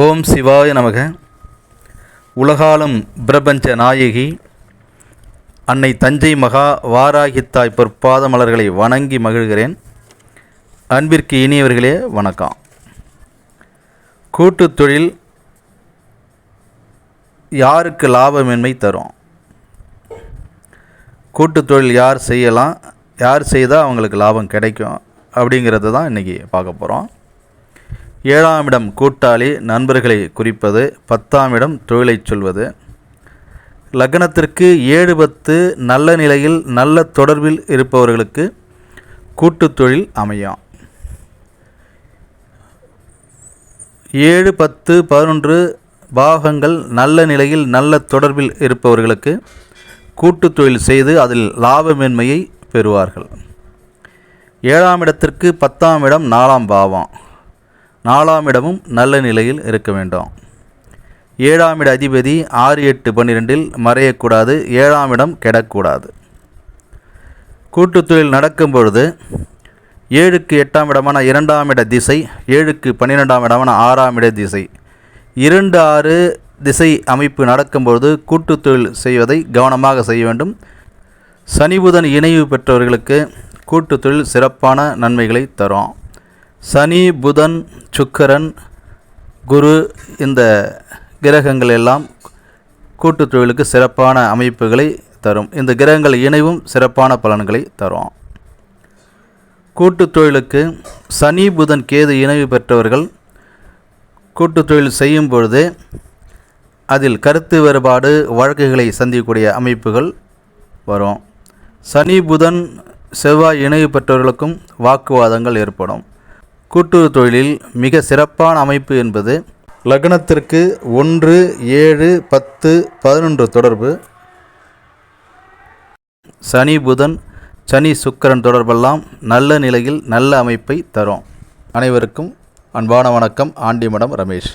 ஓம் சிவாய நமக. உலகாலும் பிரபஞ்ச நாயகி அன்னை தஞ்சை மகா வாராகித்தாய் பொற்பாத மலர்களை வணங்கி மகிழ்கிறேன். அன்பிற்கு இனியவர்களே வணக்கம். கூட்டுத் தொழில் யாருக்கு லாபமின்மை தரும்? கூட்டுத் தொழில் யார் செய்யலாம், யார் செய்தால் அவங்களுக்கு லாபம் கிடைக்கும் அப்படிங்கிறது தான் இன்றைக்கி பார்க்க போகிறோம். 7ஆம் இடம் கூட்டாளி நண்பர்களை குறிப்பது, 10ஆம் இடம் தொழிலை சொல்வது. லக்னத்திற்கு 7-10 நல்ல நிலையில் நல்ல தொடர்பில் இருப்பவர்களுக்கு கூட்டுத் தொழில் அமையும். 7-10-11 பாகங்கள் நல்ல நிலையில் நல்ல தொடர்பில் இருப்பவர்களுக்கு கூட்டுத் தொழில் செய்து அதில் லாபமேன்மையை பெறுவார்கள். 7ஆம் இடத்திற்கு 10ஆம் இடம் 4ஆம் பாவம். 4ஆம் இடமும் நல்ல நிலையில் இருக்க வேண்டும். 7ஆம் இட அதிபதி 6-8-12 மறையக்கூடாது. 7ஆம் இடம் கெடக்கூடாது. கூட்டுத் தொழில் நடக்கும் பொழுது 7க்கு 8ஆம் இடமான 2ஆம் இட திசை, 7க்கு 12ஆம் இடமான 6ஆம் இட திசை, 2-6 திசை அமைப்பு நடக்கும்பொழுது கூட்டுத் தொழில் செய்வதை கவனமாக செய்ய வேண்டும். சனி புதன் இணைவு பெற்றவர்களுக்கு கூட்டுத் தொழில் சிறப்பான நன்மைகளை தரும். சனி புதன் சுக்கிரன் குரு இந்த கிரகங்கள் எல்லாம் கூட்டுத் தொழிலுக்கு சிறப்பான அமைப்புகளை தரும். இந்த கிரகங்கள் இணைவும் சிறப்பான பலன்களை தரும். கூட்டுத் தொழிலுக்கு சனி புதன் கேது இணைவு பெற்றவர்கள் கூட்டுத் தொழில் செய்யும் பொழுது அதில் கருத்து வேறுபாடு வழக்குகளை சந்திக்கக்கூடிய அமைப்புகள் வரும். சனி புதன் செவ்வாய் இணைவு பெற்றவர்களுக்கும் வாக்குவாதங்கள் ஏற்படும். கூட்டுறவு தொழிலில் மிக சிறப்பான அமைப்பு என்பது லக்னத்திற்கு 1, 7, 10, 11 தொடர்பு. சனி புதன் சனி சுக்கிரன் தொடர்பெல்லாம் நல்ல நிலையில் நல்ல அமைப்பை தரும். அனைவருக்கும் அன்பான வணக்கம். ஆண்டிமடம் ரமேஷ்.